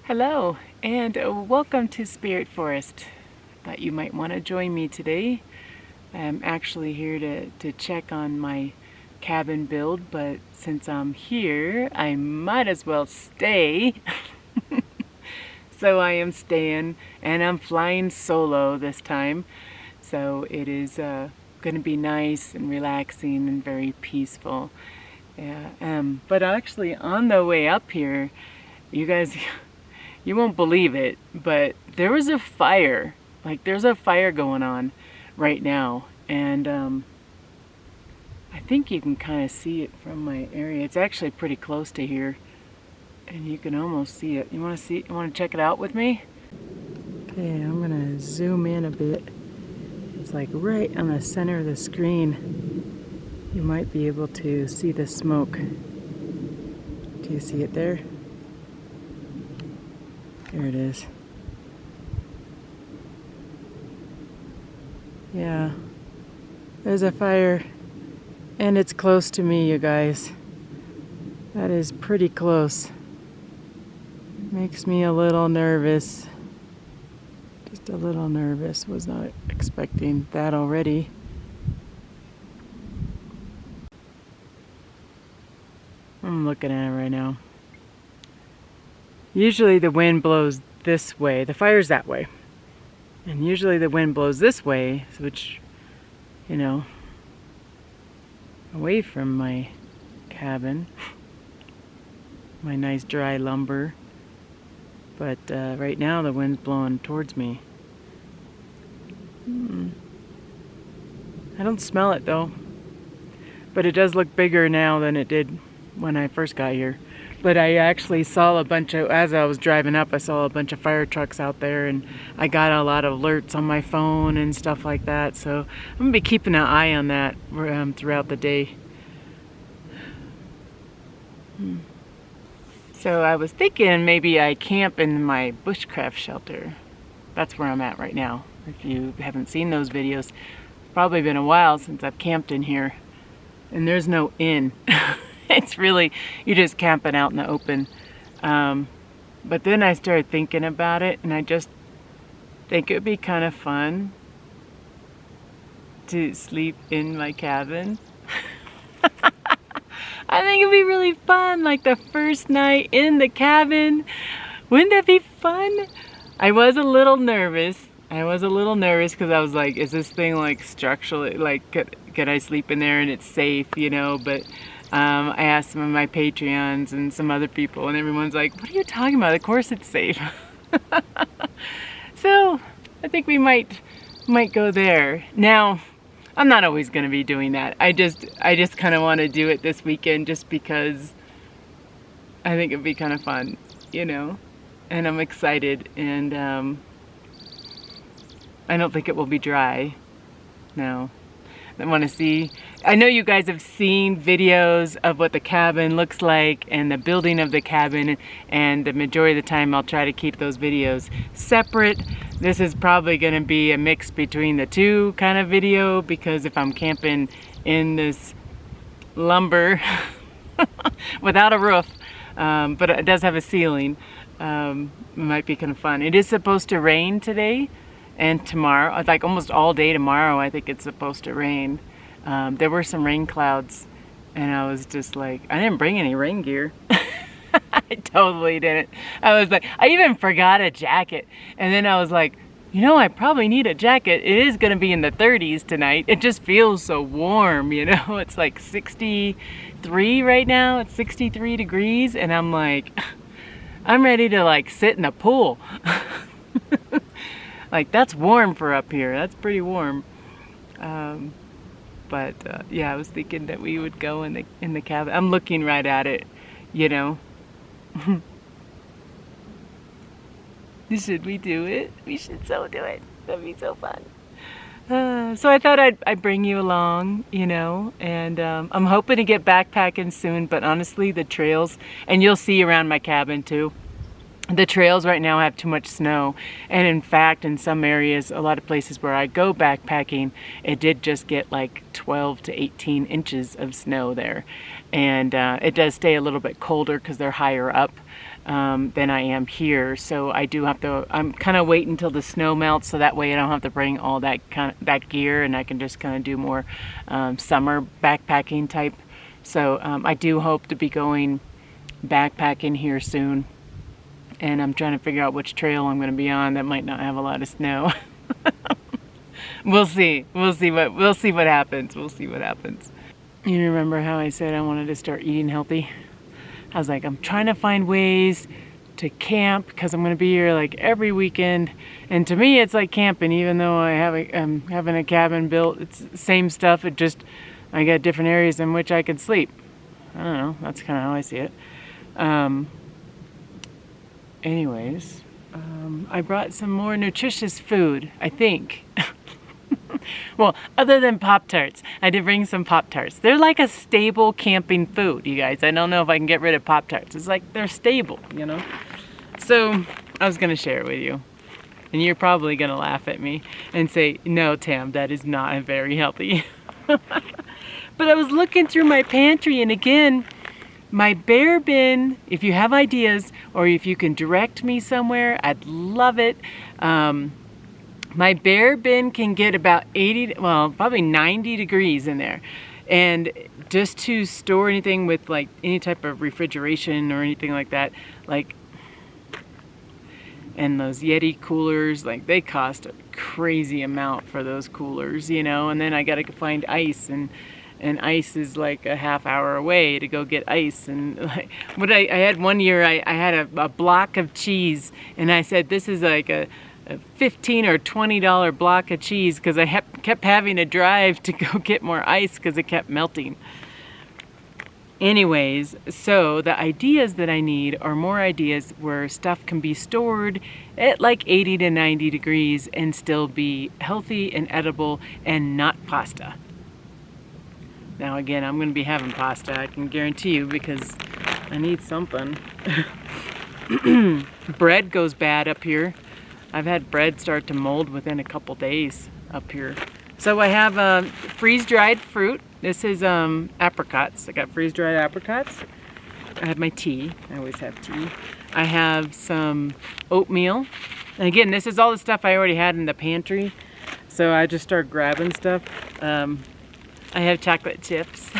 Hello and welcome to Spirit Forest. Thought you might want to join me today. I'm actually here to check on my cabin build, but since I'm here, I might as well stay. So I am staying, and I'm flying solo this time. So it is going to be nice and relaxing and very peaceful. Yeah, but actually on the way up here, you guys, you won't believe it, but there was a fire. Like, there's a fire going on right now, and I think you can kind of see it from my area. It's actually pretty close to here, and you can almost see it. You want to see? You want to check it out with me? Okay, I'm gonna zoom in a bit. It's like right on the center of the screen. You might be able to see the smoke. Do you see it there? There it is. Yeah, there's a fire, and it's close to me, you guys. That is pretty close. Makes me a little nervous. Just a little nervous. Was not expecting that already. I'm looking at it right now. Usually the wind blows this way. The fire's that way. And usually the wind blows this way, which, you know, away from my cabin. My nice dry lumber. But right now the wind's blowing towards me. I don't smell it though. But it does look bigger now than it did when I first got here. But I actually saw a bunch of, as I was driving up, I saw a bunch of fire trucks out there, and I got a lot of alerts on my phone and stuff like that. So I'm gonna be keeping an eye on that throughout the day. So I was thinking maybe I camp in my bushcraft shelter. That's where I'm at right now. If you haven't seen those videos, it's probably been a while since I've camped in here. And there's no inn. It's really, you're just camping out in the open. But then I started thinking about it, and I just think it would be kind of fun to sleep in my cabin. I think it'd be really fun, like the first night in the cabin. Wouldn't that be fun? I was a little nervous. Because I was like, is this thing like structurally, like, could I sleep in there and it's safe, you know? But I asked some of my Patreons and some other people, and everyone's like, what are you talking about? Of course it's safe. So I think we might go there. Now, I'm not always going to be doing that. I just kind of want to do it this weekend just because I think it'd be kind of fun, you know? And I'm excited, and I don't think it will be dry. No. I want to see. I know you guys have seen videos of what the cabin looks like and the building of the cabin, and the majority of the time I'll try to keep those videos separate. This is probably going to be a mix between the two kind of video, because if I'm camping in this lumber without a roof, but it does have a ceiling, it might be kind of fun. It is supposed to rain today and tomorrow, like almost all day tomorrow. I think it's supposed to rain. There were some rain clouds, and I was just like, I didn't bring any rain gear. I totally didn't. I was like, I even forgot a jacket, and then I was like, you know, I probably need a jacket. It is going to be in the 30s tonight. It just feels so warm, you know. It's like 63 right now. It's 63 degrees, and I'm like, I'm ready to like sit in a pool. Like, that's warm for up here. That's pretty warm. But yeah, I was thinking that we would go in the cabin. I'm looking right at it, you know. Should we do it? We should so do it. That'd be so fun. So I thought I'd bring you along, you know, and I'm hoping to get backpacking soon. But honestly, the trails, and you'll see around my cabin too, the trails right now have too much snow. And in fact, in some areas, a lot of places where I go backpacking, it did just get like 12 to 18 inches of snow there. And it does stay a little bit colder because they're higher up. than I am here. So I do have to, I'm kind of waiting until the snow melts, so that way I don't have to bring all that gear, and I can just kind of do more summer backpacking type. So I do hope to be going backpacking here soon, and I'm trying to figure out which trail I'm going to be on that might not have a lot of snow. We'll see. We'll see what happens. We'll see what happens. You remember how I said I wanted to start eating healthy? I was like, I'm trying to find ways to camp because I'm going to be here like every weekend. And to me, it's like camping, even though I'm having a cabin built. It's the same stuff. It just, I got different areas in which I could sleep. I don't know. That's kind of how I see it. Anyways, I brought some more nutritious food, I think. Well, other than Pop-Tarts, I did bring some Pop-Tarts. They're like a stable camping food, you guys. I don't know if I can get rid of Pop-Tarts. It's like they're stable, you know? So I was going to share it with you. And you're probably going to laugh at me and say, no, Tam, that is not very healthy. But I was looking through my pantry, and again, my bear bin, if you have ideas or if you can direct me somewhere, I'd love it. My bear bin can get about 80, well, probably 90 degrees in there. And just to store anything with like any type of refrigeration or anything like that, like, and those Yeti coolers, like they cost a crazy amount for those coolers, you know, and then I gotta find ice, and ice is like a half hour away to go get ice. And like, what I had one year, I had a block of cheese, and I said, this is like a $15 or $20 block of cheese, because I kept having to drive to go get more ice because it kept melting. Anyways, so the ideas that I need are more ideas where stuff can be stored at like 80 to 90 degrees and still be healthy and edible and not pasta. Now again, I'm going to be having pasta, I can guarantee you, because I need something. Bread goes bad up here. I've had bread start to mold within a couple days up here. So I have freeze-dried fruit. This is apricots. I got freeze-dried apricots. I have my tea. I always have tea. I have some oatmeal. And again, this is all the stuff I already had in the pantry. So I just started grabbing stuff. I have chocolate chips.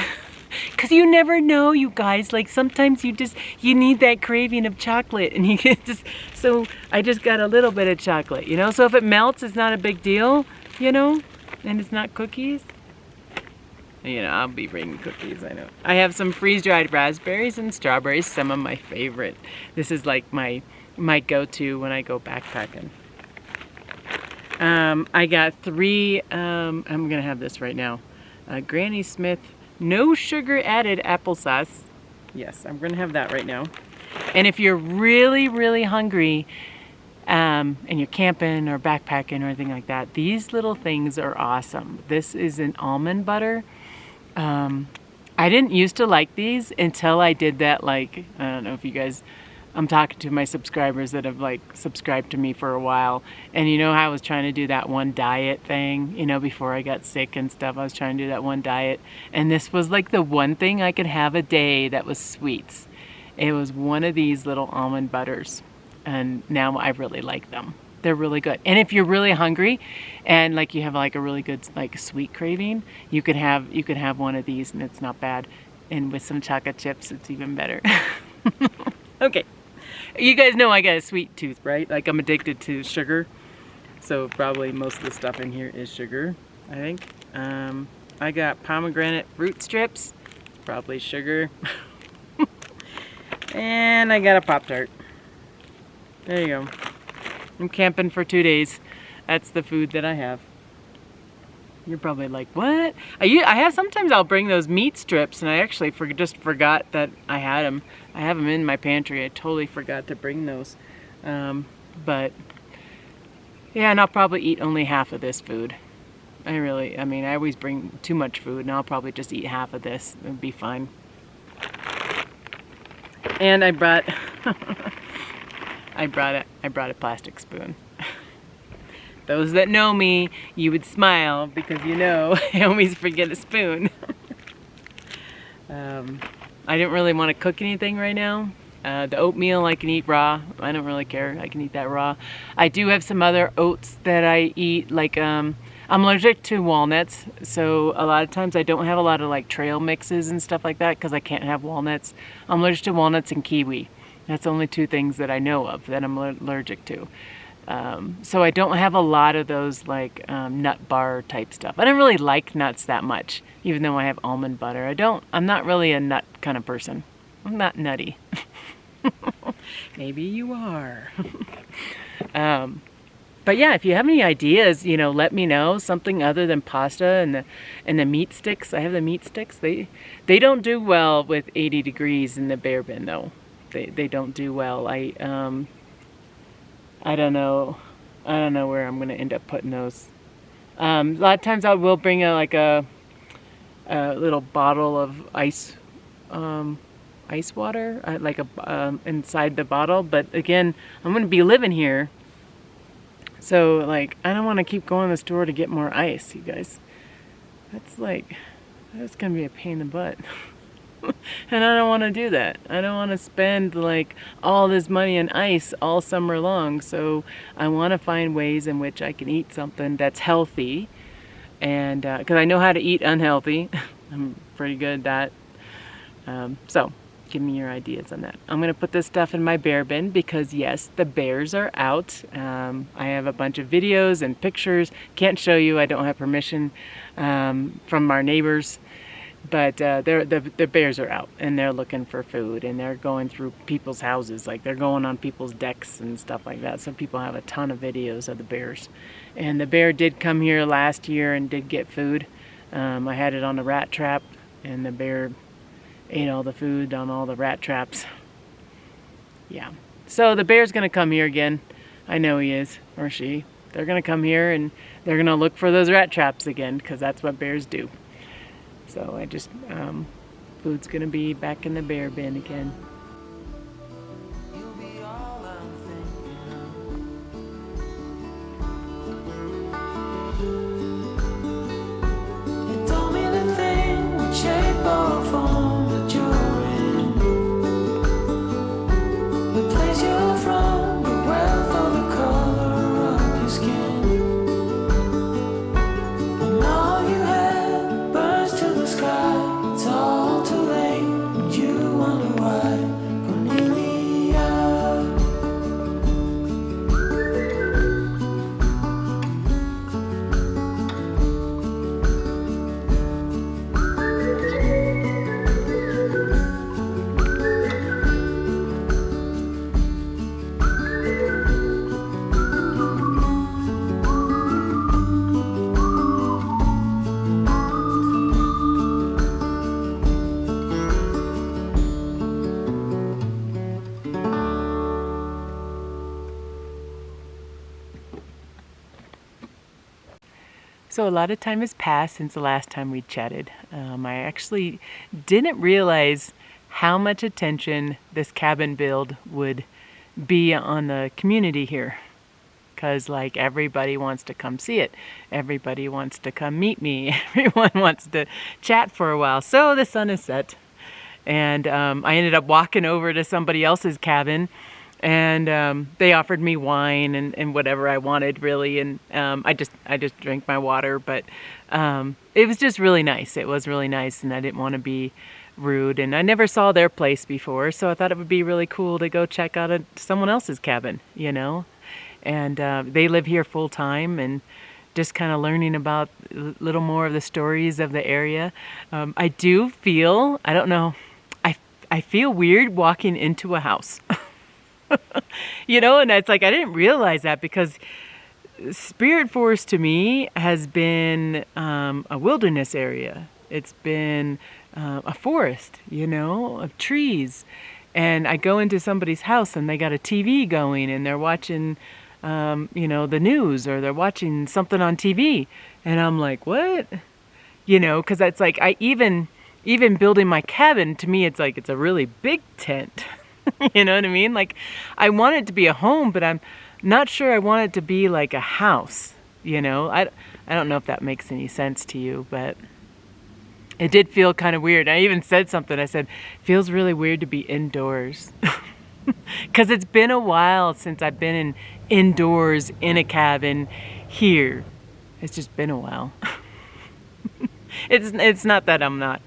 Because you never know, you guys. Like sometimes you need that craving of chocolate, and you can just, so I just got a little bit of chocolate, you know. So if it melts, it's not a big deal, you know, and it's not cookies. You know, I'll be bringing cookies, I know. I have some freeze-dried raspberries and strawberries, some of my favorite. This is like my go-to when I go backpacking. I got 3, I'm gonna have this right now. Granny Smith no sugar added applesauce. Yes, I'm gonna have that right now. And if you're really, really hungry, and you're camping or backpacking or anything like that, these little things are awesome. This is an almond butter. I didn't used to like these until I did that, like, I don't know if you guys, I'm talking to my subscribers that have like subscribed to me for a while, and you know how I was trying to do that one diet thing, you know, before I got sick and stuff. I was trying to do that one diet, and this was like the one thing I could have a day that was sweets. It was one of these little almond butters, and now I really like them. They're really good. And if you're really hungry and like you have like a really good like sweet craving, you could have one of these, and it's not bad. And with some chocolate chips, it's even better. Okay. You guys know I got a sweet tooth, right? Like I'm addicted to sugar. So probably most of the stuff in here is sugar, I think. I got pomegranate fruit strips, probably sugar. And I got a Pop-Tart. There you go. I'm camping for 2 days. That's the food that I have. You're probably like, what? I have, sometimes I'll bring those meat strips, and I actually just forgot that I had them. I have them in my pantry. I totally forgot to bring those. But yeah, and I'll probably eat only half of this food. I mean, I always bring too much food, and I'll probably just eat half of this. It'll be fine. And I brought I brought a plastic spoon. Those that know me, you would smile because you know I always forget a spoon. I didn't really want to cook anything right now. The oatmeal I can eat raw. I don't really care. I can eat that raw. I do have some other oats that I eat, like I'm allergic to walnuts, so a lot of times I don't have a lot of like trail mixes and stuff like that because I can't have walnuts. I'm allergic to walnuts and kiwi. That's the only two things that I know of that I'm allergic to. So I don't have a lot of those like nut bar type stuff. I don't really like nuts that much, even though I have almond butter. I'm not really a nut kind of person. I'm not nutty. Maybe you are. But yeah, if you have any ideas, you know, let me know. Something other than pasta and the meat sticks. I have the meat sticks. They don't do well with 80 degrees in the bear bin though. They don't do well. I don't know where I'm gonna end up putting those. A lot of times I will bring a little bottle of ice water, inside the bottle. But again, I'm gonna be living here, so like I don't want to keep going to the store to get more ice, you guys. That's gonna be a pain in the butt. And I don't want to do that. I don't want to spend like all this money on ice all summer long. So I want to find ways in which I can eat something that's healthy, and because I know how to eat unhealthy. I'm pretty good at that. So give me your ideas on that. I'm going to put this stuff in my bear bin because yes, the bears are out. I have a bunch of videos and pictures. Can't show you. I don't have permission from our neighbors. But the bears are out and they're looking for food, and they're going through people's houses, like they're going on people's decks and stuff like that. So people have a ton of videos of the bears. And the bear did come here last year and did get food. I had it on a rat trap, and the bear ate all the food on all the rat traps. Yeah. So the bear's gonna come here again. I know he is, or she. They're gonna come here and they're gonna look for those rat traps again, because that's what bears do. So I just, food's gonna be back in the bear bin again. It don't mean a thing what shape or form that you're in, the place you're from, the wealth or the color of your skin. And all you have burns to the sky. It's all too late, and you wonder why. Cornelia. So a lot of time has passed since the last time we chatted. I actually didn't realize how much attention this cabin build would be on the community here. Because like everybody wants to come see it. Everybody wants to come meet me. Everyone wants to chat for a while. So the sun is set. And I ended up walking over to somebody else's cabin. And they offered me wine and whatever I wanted, really, and I just drank my water. But it was just really nice. It was really nice, and I didn't want to be rude. And I never saw their place before, so I thought it would be really cool to go check out someone else's cabin, you know. And they live here full time, and just kind of learning about a little more of the stories of the area. I do feel, I don't know, I feel weird walking into a house. You know, and it's like I didn't realize that, because Spirit Forest to me has been a wilderness area. It's been a forest, you know, of trees. And I go into somebody's house and they got a TV going and they're watching, you know, the news, or they're watching something on TV. And I'm like, what? You know, because it's like even building my cabin, to me, it's like it's a really big tent. You know what I mean? Like, I want it to be a home, but I'm not sure I want it to be like a house, you know? I don't know if that makes any sense to you, but it did feel kind of weird. I even said something. I said, feels really weird to be indoors. Because it's been a while since I've been indoors in a cabin here. It's just been a while. It's not that I'm not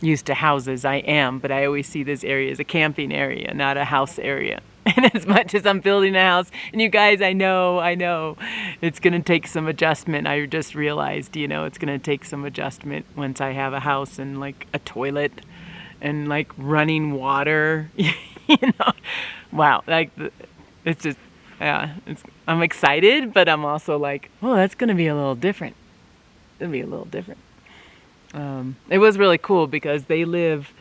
used to houses. I am, but I always see this area as a camping area, not a house area. And as much as I'm building a house, and you guys, I know, it's going to take some adjustment. I just realized, it's going to take some adjustment once I have a house and like a toilet and like running water, Wow, like it's just, yeah, I'm excited, but I'm also like, oh, that's going to be a little different. It'll be a little different. It was really cool because they live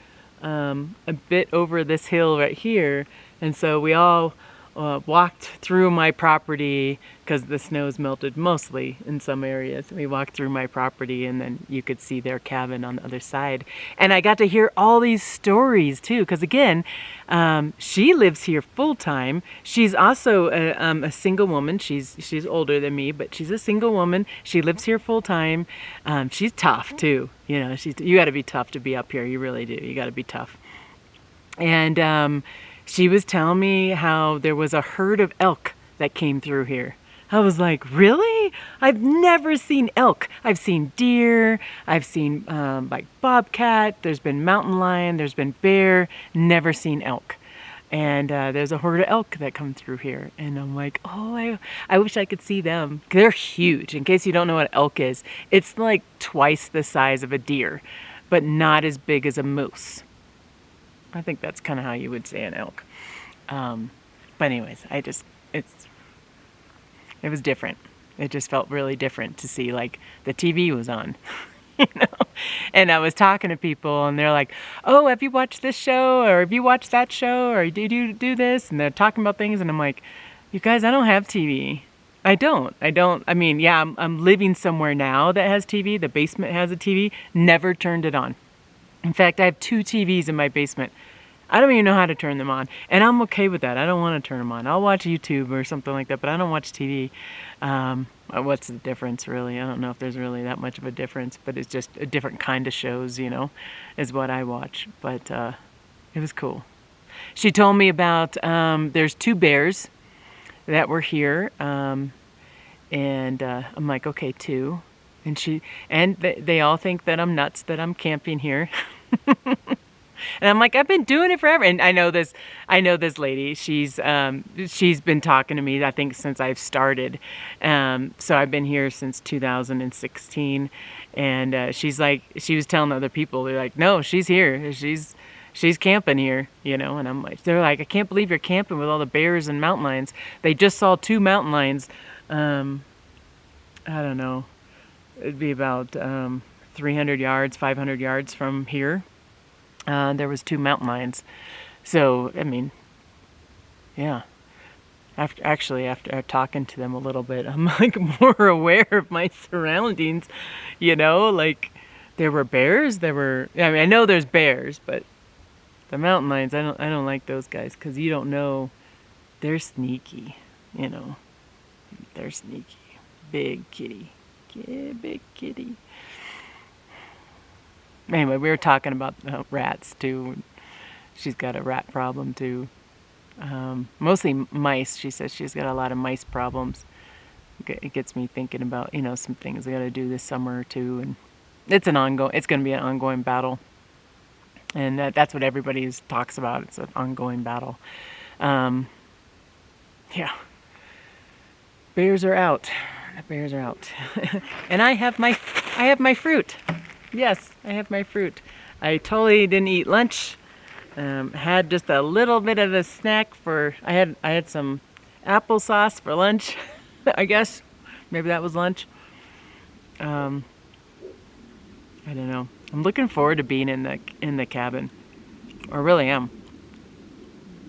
a bit over this hill right here, and so we all walked through my property because the snow's melted mostly in some areas. We walked through my property, and then you could see their cabin on the other side. And I got to hear all these stories too, because again, she lives here full time. She's also a single woman. She's older than me, but she's a single woman. She lives here full time. She's tough too. You got to be tough to be up here. You really do. You got to be tough. And she was telling me how there was a herd of elk that came through here. I was like, really? I've never seen elk. I've seen deer. I've seen like bobcat. There's been mountain lion. There's been bear. Never seen elk. And there's a herd of elk that come through here. And I'm like, oh, I wish I could see them. They're huge. In case you don't know what elk is, it's like twice the size of a deer, but not as big as a moose. I think that's kind of how you would say an elk. But anyways, it was different. It just felt really different to see like the TV was on, And I was talking to people and they're like, oh, have you watched this show? Or have you watched that show? Or did you do this? And they're talking about things. And I'm like, you guys, I don't have TV. I don't. I mean, yeah, I'm living somewhere now that has TV. The basement has a TV. Never turned it on. In fact, I have 2 TVs in my basement. I don't even know how to turn them on. And I'm okay with that. I don't want to turn them on. I'll watch YouTube or something like that, but I don't watch TV. What's the difference, really? I don't know if there's really that much of a difference, but it's just a different kind of shows, is what I watch. But it was cool. She told me about there's 2 bears that were here. And I'm like, okay, 2. And they all think that I'm nuts that I'm camping here. And I'm like, I've been doing it forever. And I know this lady. She's been talking to me, I think, since I've started. So I've been here since 2016. And she was telling other people, they're like, no, she's here. She's camping here, And I'm like, they're like, I can't believe you're camping with all the bears and mountain lions. They just saw 2 mountain lions. I don't know. It'd be about 300 yards, 500 yards from here. There was 2 mountain lions. So, I mean, yeah. After talking to them a little bit, I'm like more aware of my surroundings, like there were bears, I know there's bears, but the mountain lions, I don't like those guys because you don't know, they're sneaky, they're sneaky. Big kitty. Yeah, big kitty. Anyway, we were talking about rats too. She's got a rat problem too. Mostly mice. She says she's got a lot of mice problems. It gets me thinking about, some things I got to do this summer too. And it's going to be an ongoing battle. And that's what everybody talks about. It's an ongoing battle. Yeah. Bears are out. The bears are out. And I have my fruit. Yes, I have my fruit. I totally didn't eat lunch. Had just a little bit of a snack I had some applesauce for lunch. I guess maybe that was lunch. I don't know. I'm looking forward to being in the cabin. I really am.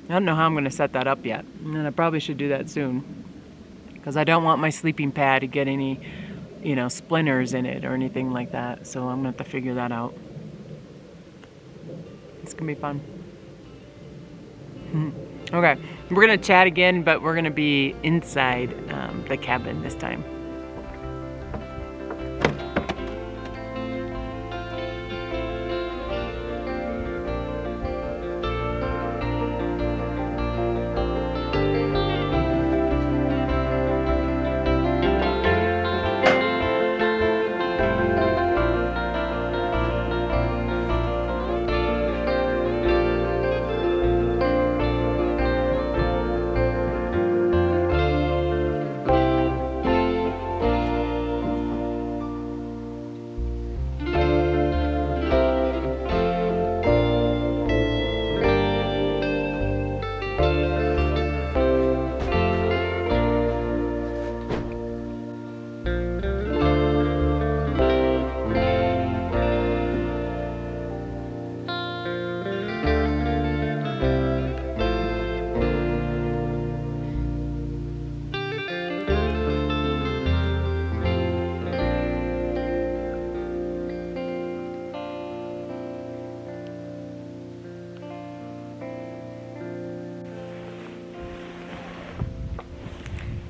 I don't know how I'm going to set that up yet. And I probably should do that soon. Because I don't want my sleeping pad to get any, splinters in it or anything like that. So I'm going to have to figure that out. It's going to be fun. Okay, we're going to chat again, but we're going to be inside the cabin this time.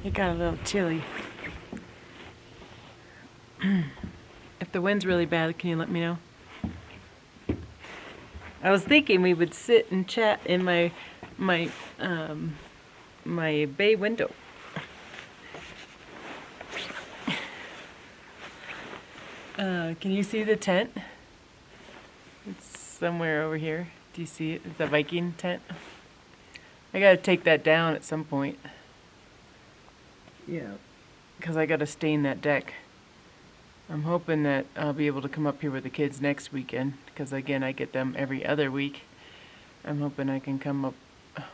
It got a little chilly. If the wind's really bad, can you let me know? I was thinking we would sit and chat in my bay window. Can you see the tent? It's somewhere over here. Do you see it? It's a Viking tent. I gotta take that down at some point. Yeah. Because I gotta stain that deck. I'm hoping that I'll be able to come up here with the kids next weekend, because again, I get them every other week. I'm hoping I can come up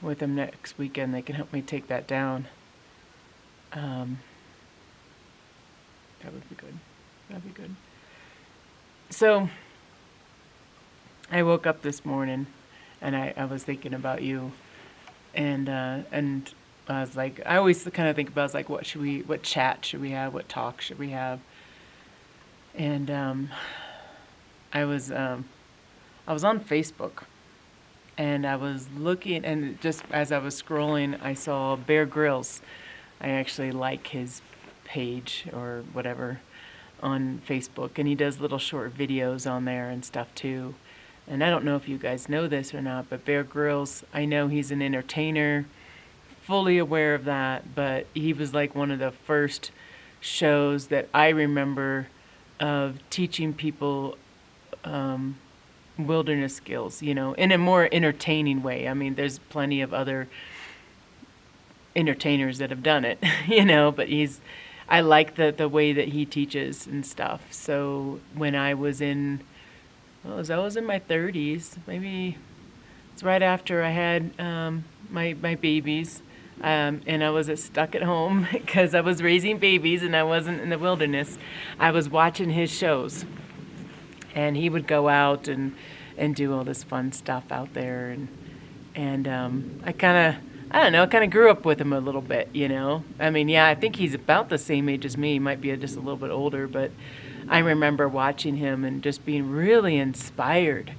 with them next weekend. They can help me take that down. That would be good. That'd be good. So, I woke up this morning, and I was thinking about you, and I was like, I always kind of think about, I was like, what chat should we have, what talk should we have? And I was on Facebook, and I was looking, and just as I was scrolling, I saw Bear Grylls. I actually like his page or whatever on Facebook, and he does little short videos on there and stuff too. And I don't know if you guys know this or not, but Bear Grylls, I know he's an entertainer, fully aware of that, but he was like one of the first shows that I remember of teaching people wilderness skills, you know, in a more entertaining way. I mean, there's plenty of other entertainers that have done it, you know, but I like the way that he teaches and stuff. So when I was in my 30s, maybe it's right after I had my babies, and I was stuck at home because I was raising babies and I wasn't in the wilderness. I was watching his shows, and he would go out and do all this fun stuff out there, and I kind of grew up with him a little bit, you know. I mean, yeah, I think he's about the same age as me. He might be just a little bit older, but I remember watching him and just being really inspired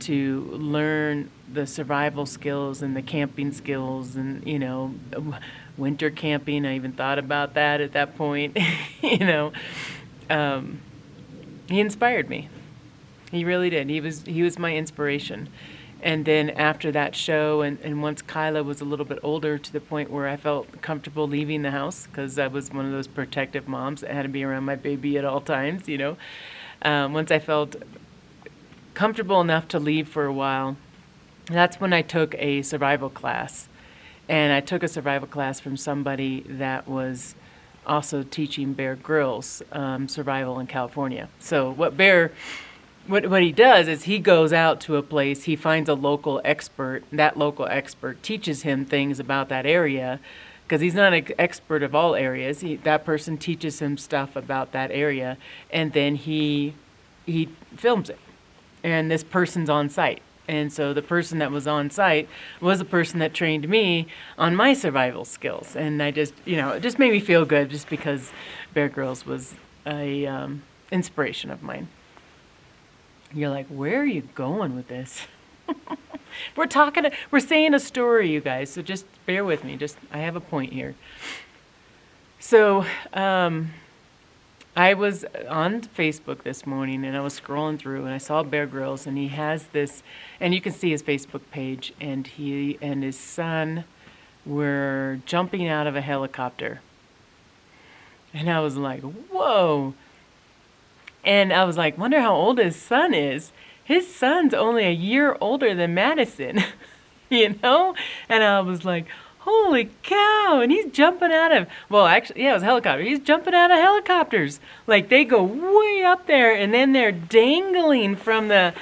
to learn the survival skills and the camping skills, and, you know, winter camping. I even thought about that at that point. You know, he inspired me. He really did. He was my inspiration. And then after that show, and once Kyla was a little bit older, to the point where I felt comfortable leaving the house, because I was one of those protective moms that had to be around my baby at all times, you know. Once I felt comfortable enough to leave for a while, that's when I took a survival class. And I took a survival class from somebody that was also teaching Bear Grylls survival in California. So what he does is he goes out to a place, he finds a local expert, that local expert teaches him things about that area, because he's not an expert of all areas. That person teaches him stuff about that area, and then he films it. And this person's on site. And so the person that was on site was the person that trained me on my survival skills. And I just, you know, it just made me feel good, just because Bear Grylls was a inspiration of mine. You're like, where are you going with this? We're saying a story, you guys, so just bear with me. I have a point here. So, I was on Facebook this morning, and I was scrolling through, and I saw Bear Grylls, and he has this, and you can see his Facebook page, and he and his son were jumping out of a helicopter. And I was like, whoa. And I was like, wonder how old his son is. His son's only a year older than Madison, you know? And I was like, holy cow. And he's jumping out of, well, actually, yeah, it was a helicopter. He's jumping out of helicopters. Like, they go way up there, and then they're dangling from the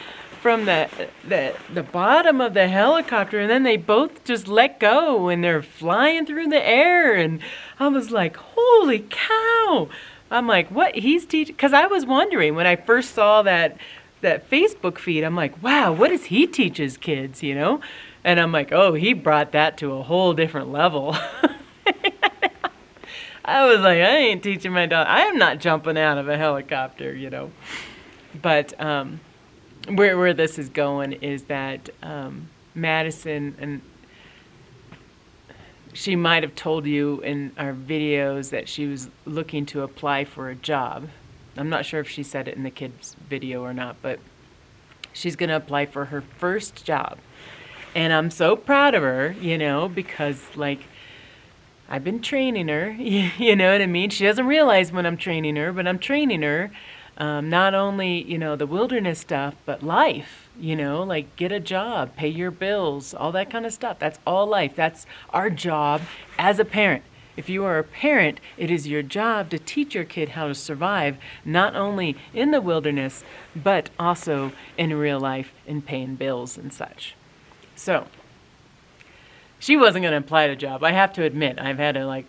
bottom of the helicopter, and then they both just let go, and they're flying through the air. And I was like, holy cow. I'm like, what he's teaching? Because I was wondering when I first saw that Facebook feed, I'm like, wow, what does he teach his kids, you know? And I'm like, oh, he brought that to a whole different level. I was like, I ain't teaching my daughter. I am not jumping out of a helicopter, you know. But where this is going is that Madison she might have told you in our videos that she was looking to apply for a job. I'm not sure if she said it in the kids' video or not, but she's going to apply for her first job. And I'm so proud of her, because, like, I've been training her, you know what I mean? She doesn't realize when I'm training her, but I'm training her. Not only, the wilderness stuff, but life, like get a job, pay your bills, all that kind of stuff. That's all life. That's our job as a parent. If you are a parent, it is your job to teach your kid how to survive, not only in the wilderness, but also in real life and paying bills and such. So, she wasn't going to apply to a job. I have to admit, I've had to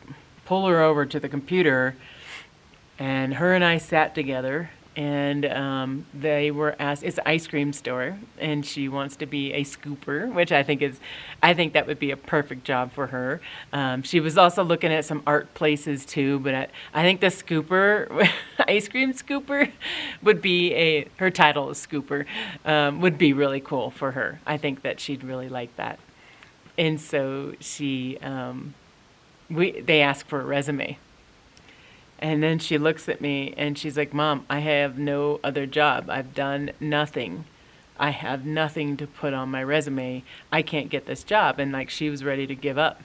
pull her over to the computer, and her and I sat together, and they were asked, it's an ice cream store, and she wants to be a scooper, which I think that would be a perfect job for her. She was also looking at some art places too, but I think the scooper, ice cream scooper, would be her title is scooper, would be really cool for her. I think that she'd really like that. And so they asked for a resume. And then she looks at me and she's like, Mom, I have no other job. I've done nothing. I have nothing to put on my resume. I can't get this job. And she was ready to give up.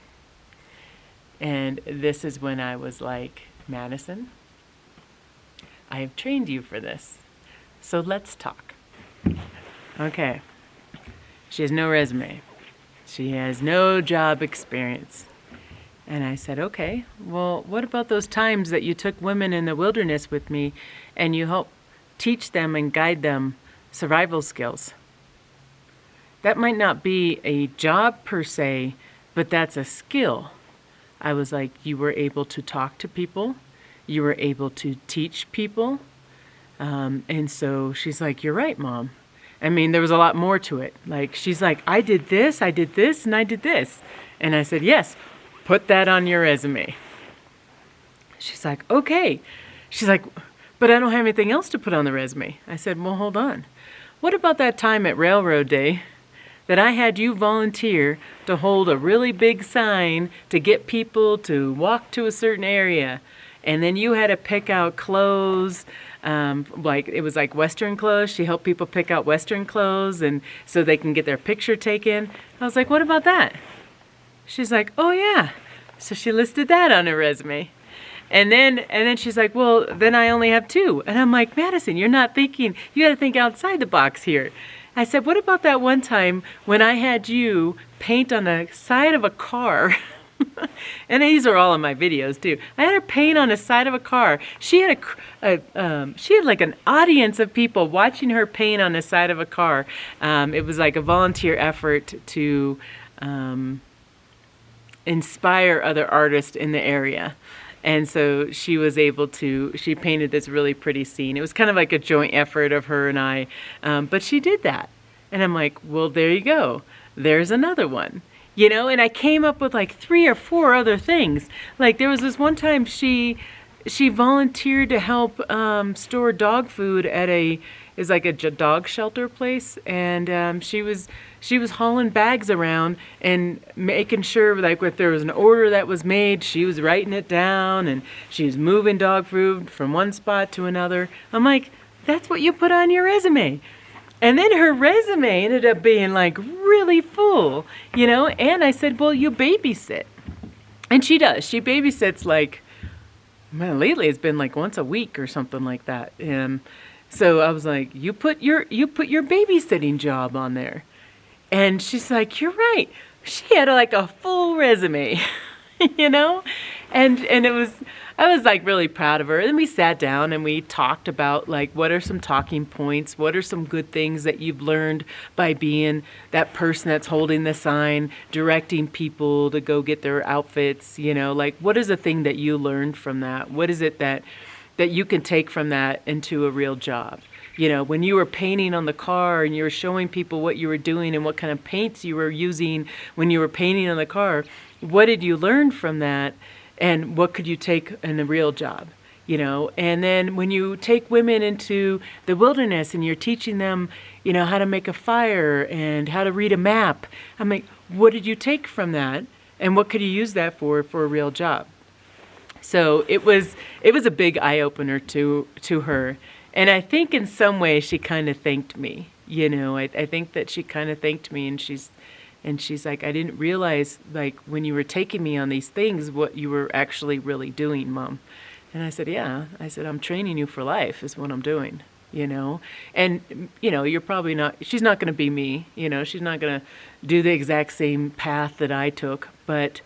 And this is when I was like, Madison, I have trained you for this. So let's talk. Okay. She has no resume. She has no job experience. And I said, okay, well, what about those times that you took women in the wilderness with me and you helped teach them and guide them survival skills? That might not be a job per se, but that's a skill. I was like, you were able to talk to people. You were able to teach people. And so she's like, you're right, Mom. I mean, there was a lot more to it. She's like, I did this, and I did this. And I said, yes. Put that on your resume. She's like, okay. She's like, but I don't have anything else to put on the resume. I said, well, hold on. What about that time at Railroad Day that I had you volunteer to hold a really big sign to get people to walk to a certain area? And then you had to pick out clothes, it was like Western clothes. She helped people pick out Western clothes and so they can get their picture taken. I was like, what about that? She's like, oh yeah. So she listed that on her resume. And then she's like, well, then I only have 2. And I'm like, Madison, you're not thinking, you got to think outside the box here. I said, what about that one time when I had you paint on the side of a car? And these are all in my videos too. I had her paint on the side of a car. She had like an audience of people watching her paint on the side of a car. It was like a volunteer effort to inspire other artists in the area. And so she painted this really pretty scene. It was kind of like a joint effort of her and I, but she did that. And I'm like, well, there you go. There's another one. And I came up with 3 or 4 other things. There was this one time she volunteered to help store dog food at a dog shelter place, and she was hauling bags around and making sure if there was an order that was made, she was writing it down, and she was moving dog food from one spot to another. I'm like, that's what you put on your resume. And then her resume ended up being really full, and I said, well, you babysit. And she does. She babysits lately it's been once a week or something like that. So I was like, you put your babysitting job on there. And she's like, you're right. She had a full resume, and I was really proud of her. And we sat down and we talked about what are some talking points? What are some good things that you've learned by being that person that's holding the sign, directing people to go get their outfits? What is the thing that you learned from that? What is it that you can take from that into a real job? When you were painting on the car and you were showing people what you were doing and what kind of paints you were using when you were painting on the car, what did you learn from that? And what could you take in a real job? And then when you take women into the wilderness and you're teaching them, how to make a fire and how to read a map, I'm like, what did you take from that? And what could you use that for a real job? So it was a big eye opener to her. And I think in some way she kind of thanked me. You know, I think that she kind of thanked me, and she's like, I didn't realize, like, when you were taking me on these things, what you were actually really doing, Mom. And I said, yeah. I said, I'm training you for life is what I'm doing, you know. And, you know, she's not going to be me, you know. She's not going to do the exact same path that I took, but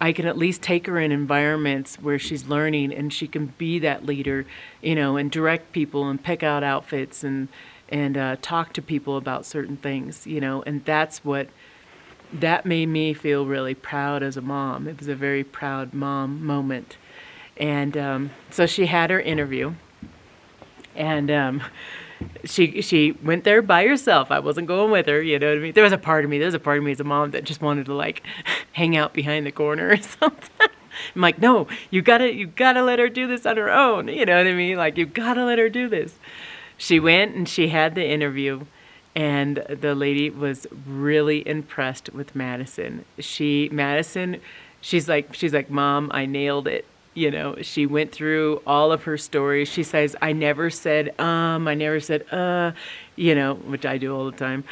I can at least take her in environments where she's learning and she can be that leader, you know, and direct people and pick out outfits and talk to people about certain things, you know. And that made me feel really proud as a mom. It was a very proud mom moment. And so she had her interview, and she went there by herself. I wasn't going with her, you know what I mean? There was a part of me as a mom that just wanted to, like, hang out behind the corner or something. I'm like, no, you gotta let her do this on her own, you know what I mean? Like, you gotta let her do this. She went and she had the interview, and the lady was really impressed with Madison. She's like, Mom, I nailed it. You know, she went through all of her stories. She says, I never said, you know, which I do all the time.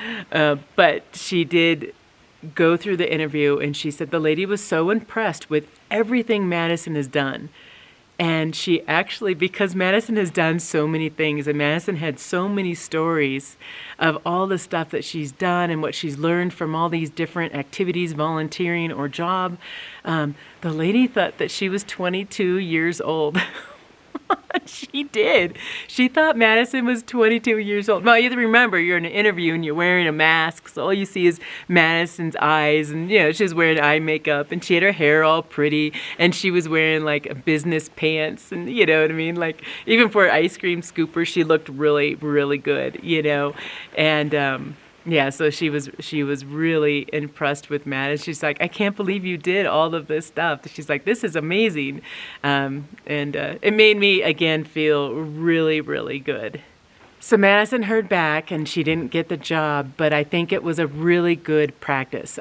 But she did go through the interview, and she said the lady was so impressed with everything Madison has done. And she actually, because Madison has done so many things, and Madison had so many stories of all the stuff that she's done and what she's learned from all these different activities, volunteering or job, the lady thought that she was 22 years old. She did. She thought Madison was 22 years old. Well, you have to remember, you're in an interview and you're wearing a mask, so all you see is Madison's eyes, and, you know, she's wearing eye makeup, and she had her hair all pretty, and she was wearing, like, business pants, and, you know what I mean? Like, even for an ice cream scooper, she looked really, really good, you know? And, yeah, so she was really impressed with Matt. And she's like, I can't believe you did all of this stuff. She's like, this is amazing. And it made me, again, feel really, really good. So Madison heard back, and she didn't get the job, but I think it was a really good practice.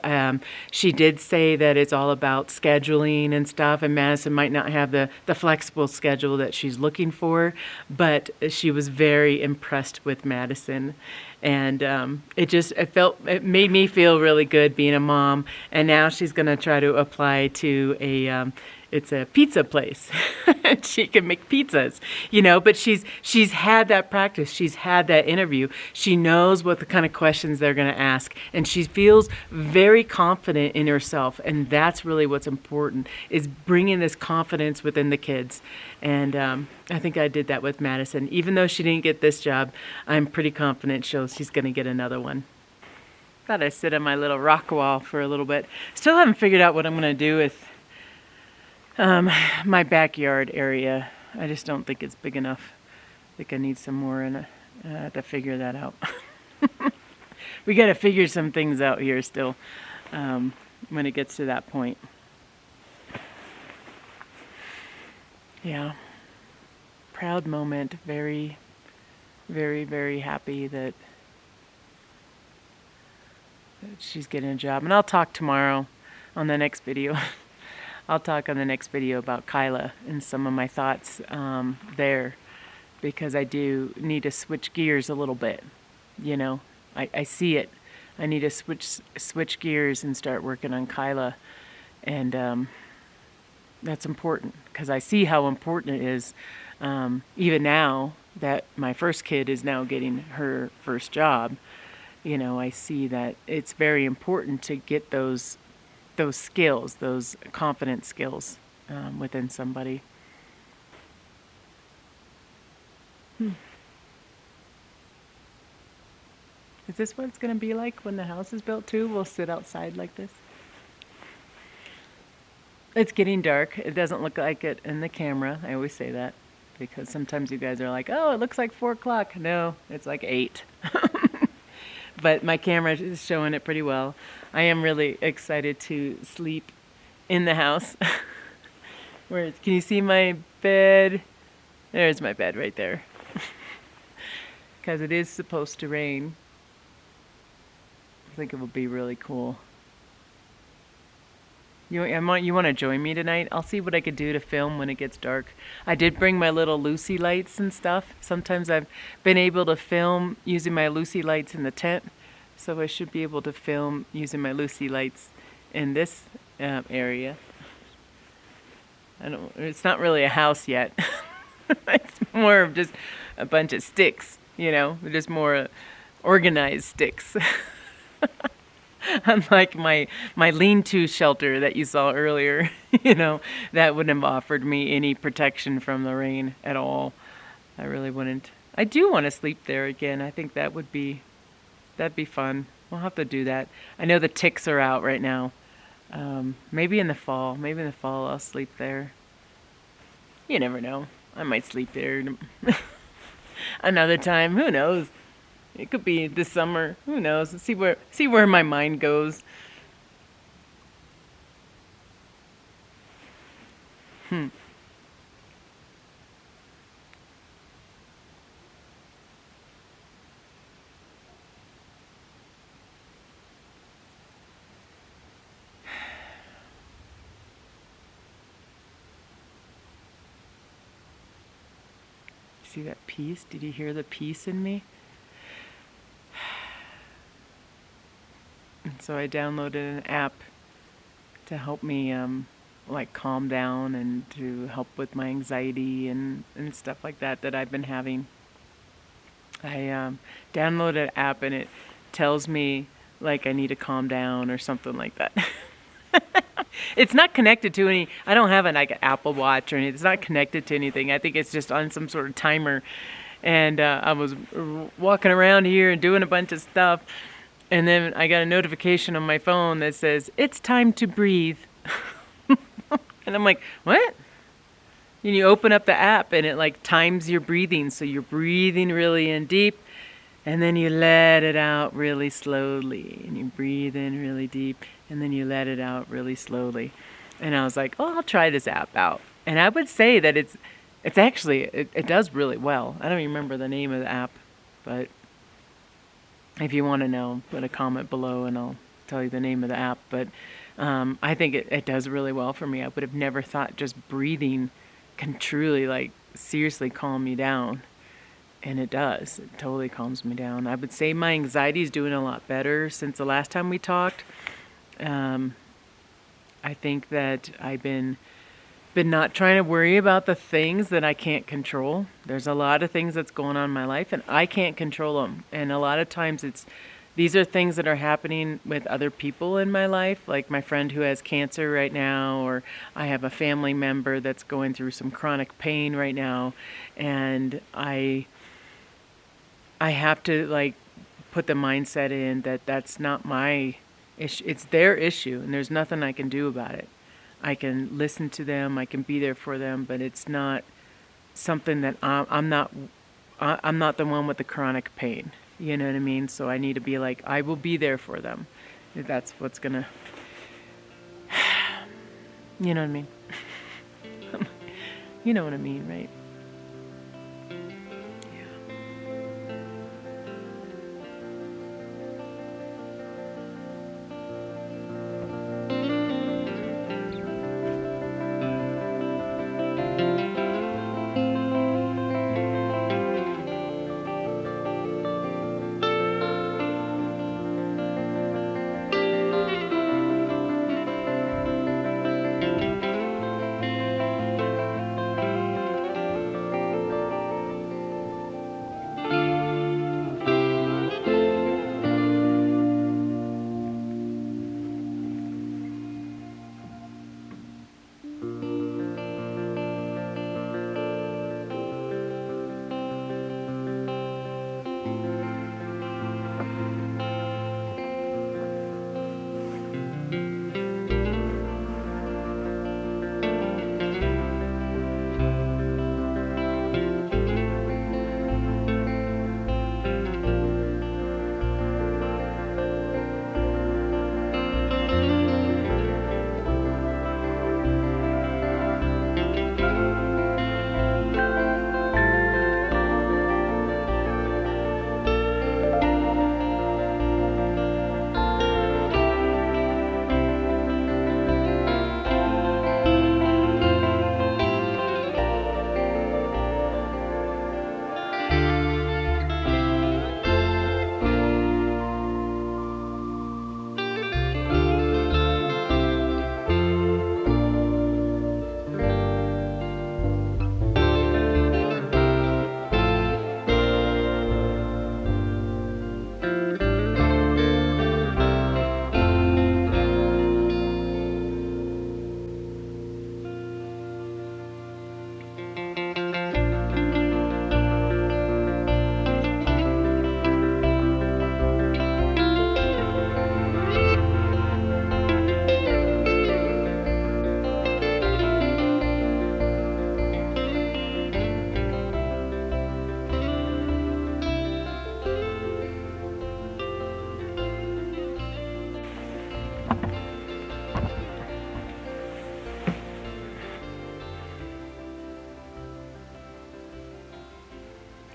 She did say that it's all about scheduling and stuff, and Madison might not have the flexible schedule that she's looking for, but she was very impressed with Madison. And it made me feel really good being a mom. And now she's going to try to apply to it's a pizza place. She can make pizzas, you know, but she's had that practice. She's had that interview. She knows what the kind of questions they're going to ask, and she feels very confident in herself. And that's really what's important, is bringing this confidence within the kids. And I think I did that with Madison. Even though she didn't get this job, I'm pretty confident she's going to get another one. Thought I'd sit on my little rock wall for a little bit. Still haven't figured out what I'm going to do with my backyard area. I just don't think it's big enough. I think I need some more in it to figure that out. We got to figure some things out here still when it gets to that point. Yeah. Proud moment. Very, very, very happy that she's getting a job. And I'll talk tomorrow on the next video. I'll talk on the next video about Kyla and some of my thoughts there, because I do need to switch gears a little bit. You know, I see it. I need to switch gears and start working on Kyla, and that's important, because I see how important it is. Even now that my first kid is now getting her first job, you know, I see that it's very important to get those skills, those confidence skills within somebody. Is this what it's going to be like when the house is built too? We'll sit outside like this. It's getting dark. It doesn't look like it in the camera. I always say that, because sometimes you guys are like, oh, it looks like 4 o'clock. No, it's like 8. But my camera is showing it pretty well. I am really excited to sleep in the house. Can you see my bed? There's my bed right there. Because it is supposed to rain. I think it will be really cool. You want to join me tonight? I'll see what I could do to film when it gets dark. I did bring my little Lucy lights and stuff. Sometimes I've been able to film using my Lucy lights in the tent, so I should be able to film using my Lucy lights in this area. It's not really a house yet. It's more of just a bunch of sticks, just more organized sticks. Unlike my lean-to shelter that you saw earlier, that wouldn't have offered me any protection from the rain at all. I really wouldn't. I do want to sleep there again. I think that'd be fun. We'll have to do that. I know the ticks are out right now. Maybe in the fall. Maybe in the fall I'll sleep there. You never know. I might sleep there another time. Who knows? It could be this summer. Who knows? See where my mind goes. See that peace? Did you hear the peace in me? And so I downloaded an app to help me calm down and to help with my anxiety and stuff like that I've been having. I downloaded an app and it tells me like I need to calm down or something like that. It's not connected to any, I don't have an Apple Watch or anything. It's not connected to anything. I think it's just on some sort of timer. And I was walking around here and doing a bunch of stuff. And then I got a notification on my phone that says, it's time to breathe. And I'm like, what? And you open up the app and it times your breathing. So you're breathing really in deep. And then you let it out really slowly. And you breathe in really deep. And then you let it out really slowly. And I was like, oh, I'll try this app out. And I would say that it's actually, it does really well. I don't even remember the name of the app. But if you want to know, put a comment below and I'll tell you the name of the app. But I think it does really well for me. I would have never thought just breathing can truly, seriously calm me down. And it does. It totally calms me down. I would say my anxiety is doing a lot better since the last time we talked. I think that I've been not trying to worry about the things that I can't control. There's a lot of things that's going on in my life and I can't control them. And a lot of times these are things that are happening with other people in my life, like my friend who has cancer right now, or I have a family member that's going through some chronic pain right now. And I have to put the mindset in that that's not my issue. It's their issue and there's nothing I can do about it. I can listen to them, I can be there for them, but it's not something that I'm not the one with the chronic pain. You know what I mean? So I need to be I will be there for them. That's what's gonna, you know what I mean? You know what I mean, right?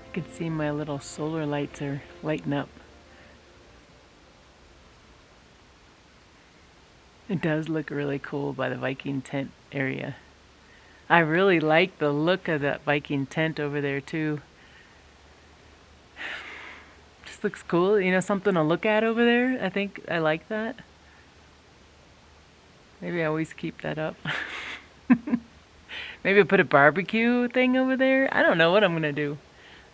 I can see my little solar lights are lighting up. It does look really cool by the Viking tent area. I really like the look of that Viking tent over there too. Just looks cool, you know, something to look at over there. I think I like that. Maybe I always keep that up. Maybe I'll put a barbecue thing over there. I don't know what I'm gonna do.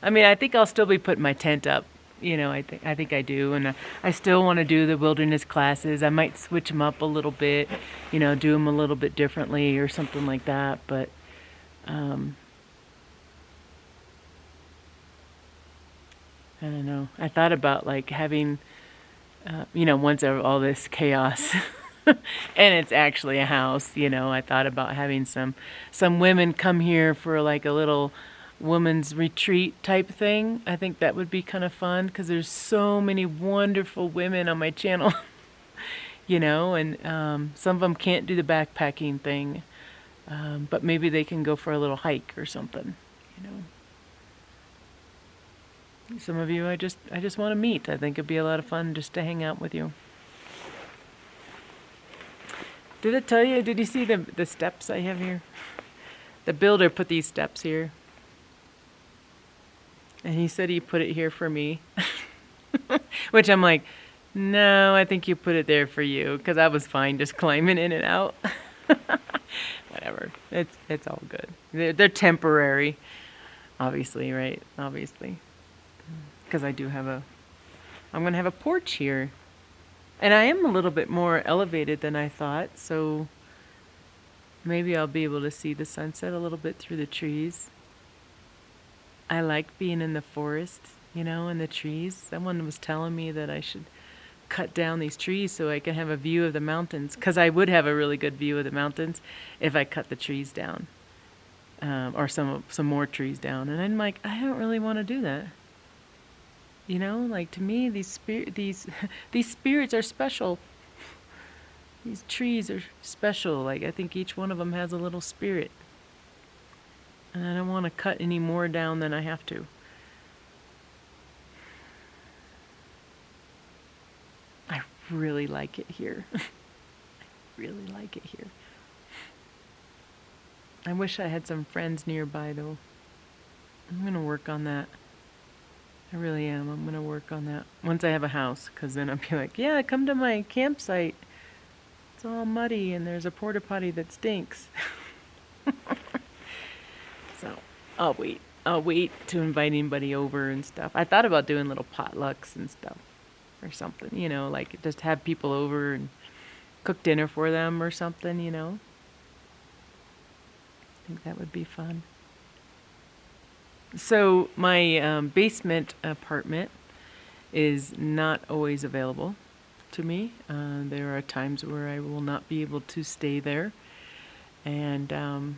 I mean, I think I'll still be putting my tent up. You know, I think I do, and I still want to do the wilderness classes. I might switch them up a little bit, you know, do them a little bit differently or something like that. But I don't know. I thought about like having, you know, once all this chaos, and it's actually a house. You know, I thought about having some women come here for like a little women's retreat type thing. I think that would be kind of fun because there's so many wonderful women on my channel, you know, and some of them can't do the backpacking thing, but maybe they can go for a little hike or something, you know. Some of you I just want to meet. I think it'd be a lot of fun just to hang out with you. Did I tell you, did you see the steps I have here? The builder put these steps here. And he said he put it here for me. Which I'm like, no, I think you put it there for you. Because I was fine just climbing in and out. Whatever. It's all good. They're temporary. Obviously, right? Obviously. Because I do have I'm going to have a porch here. And I am a little bit more elevated than I thought. So maybe I'll be able to see the sunset a little bit through the trees. I like being in the forest, you know, in the trees. Someone was telling me that I should cut down these trees so I can have a view of the mountains. Because I would have a really good view of the mountains if I cut the trees down. Or some more trees down. And I'm like, I don't really want to do that. You know, like to me, these spirits are special. These trees are special. Like I think each one of them has a little spirit. And I don't want to cut any more down than I have to. I really like it here. I really like it here. I wish I had some friends nearby though. I'm going to work on that. I really am. I'm going to work on that once I have a house. Because then I'll be like, yeah, come to my campsite. It's all muddy and there's a porta potty that stinks. So I'll wait to invite anybody over and stuff. I thought about doing little potlucks and stuff or something, you know, like just have people over and cook dinner for them or something, you know. I think that would be fun. So my basement apartment is not always available to me. There are times where I will not be able to stay there. And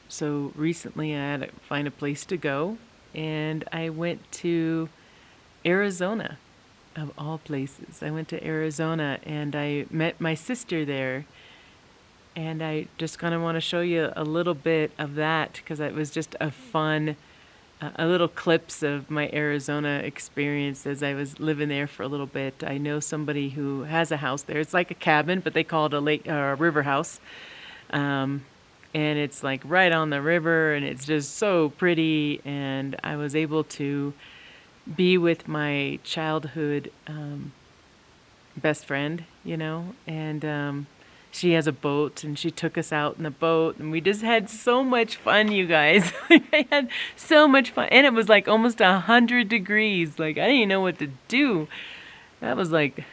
so recently I had to find a place to go, and I went to Arizona, of all places. I went to Arizona and I met my sister there, and I just kind of want to show you a little bit of that because it was just a fun, a little clips of my Arizona experience as I was living there for a little bit. I know somebody who has a house there. It's like a cabin, but they call it a river house. And it's like right on the river, and it's just so pretty. And I was able to be with my childhood best friend, you know, and she has a boat, and she took us out in the boat, and we just had so much fun, you guys. I had so much fun, and it was like almost 100 degrees. Like I didn't even know what to do. That was like,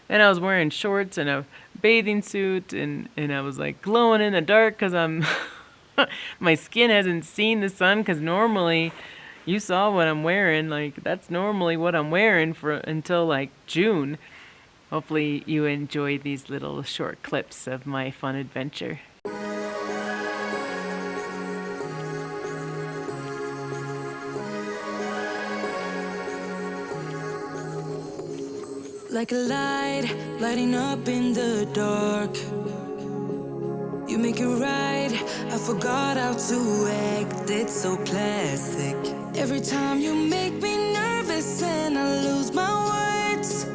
and I was wearing shorts and a bathing suit, and I was like glowing in the dark because my skin hasn't seen the sun, because normally you saw what I'm wearing, like that's normally what I'm wearing for until like June. Hopefully you enjoy these little short clips of my fun adventure. Like a light, lighting up in the dark. You make it right. I forgot how to act, it's so classic. Every time you make me nervous and I lose my words.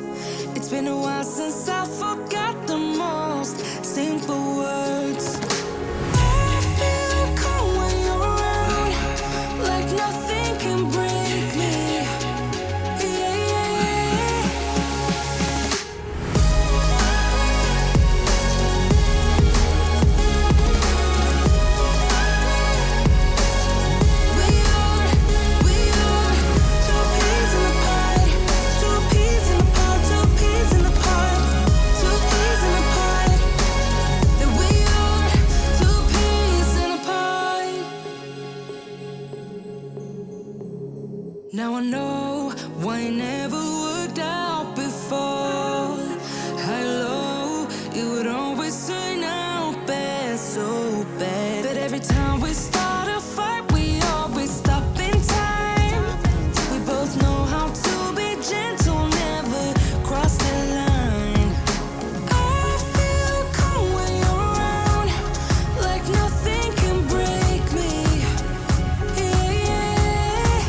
It's been a while since I forgot the most simple words. I feel calm when you're around, like nothing can break me. Yeah, yeah. We are two peas in a pod, two peas in a pod, two peas in a pod, two peas in a pod. That we are two peas in a pod. Now I know why it never worked out before. Hello, it would always turn out bad, so bad. But every time we start a fight, we always stop in time. We both know how to be gentle, never cross the line. I feel calm when you're around, like nothing can break me. Yeah, yeah.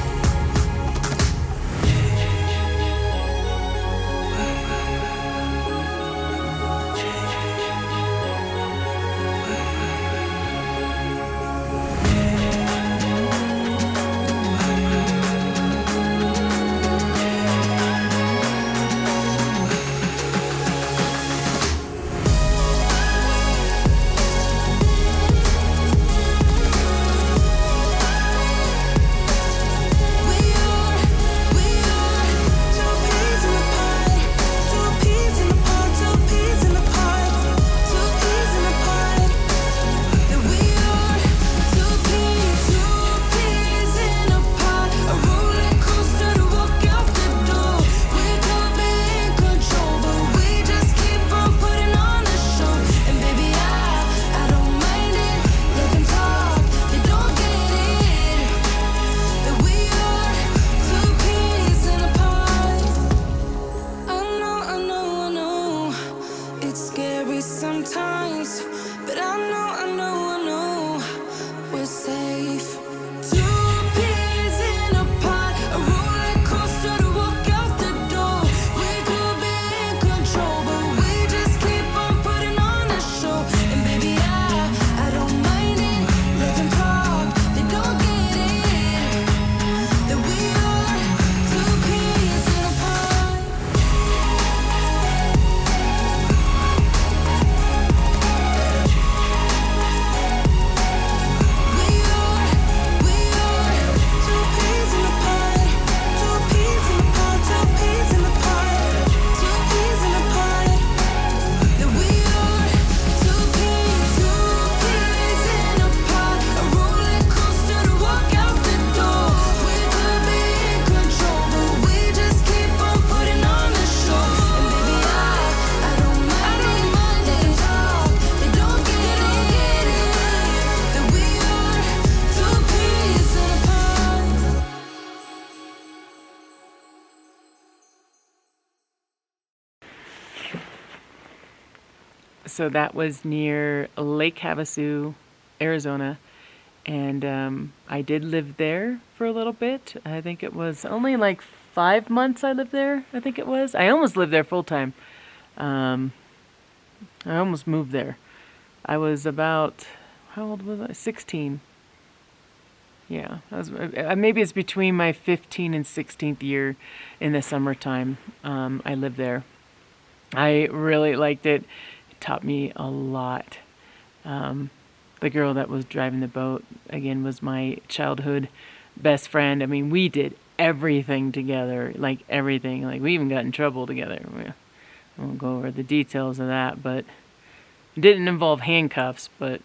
We are two peas in a pod, two peas in a pod, two peas in a pod, two peas in a pod. That we are two peas in a pod, a roller coaster to walk out the door. We could be in control, but we just keep on putting on the show. And baby, I don't mind it. Let them talk, they don't get it. That we are two peas in a pod. I know, it's scary sometimes, but I know, we're safe. Two peas in a pod, a roller coaster to walk out the door. We could be in control, but we just keep on putting on the show. And baby, I don't mind it. Let them talk, they don't get it. That we are two peas in a pod. We are two peas in a pod, two peas in a pod, two peas in a pod, two peas in a pod. That we are two peas in a pod, a roller coaster to walk out the door. We could be in control, but we just keep on putting on the show. And baby, I don't mind it. Let them talk, they don't get it. That we are two peas in a pod. So that was near Lake Havasu, Arizona, and I did live there for a little bit. I think it was only like 5 months I lived there. I think it was. I almost lived there full time. I almost moved there. I was about, how old was I? 16. Yeah, maybe it's between my 15th and 16th year in the summertime. I lived there. I really liked it. It taught me a lot. The girl that was driving the boat, again, was my childhood best friend. I mean, we did everything together, like everything. Like, we even got in trouble together. I won't go over the details of that, but it didn't involve handcuffs, but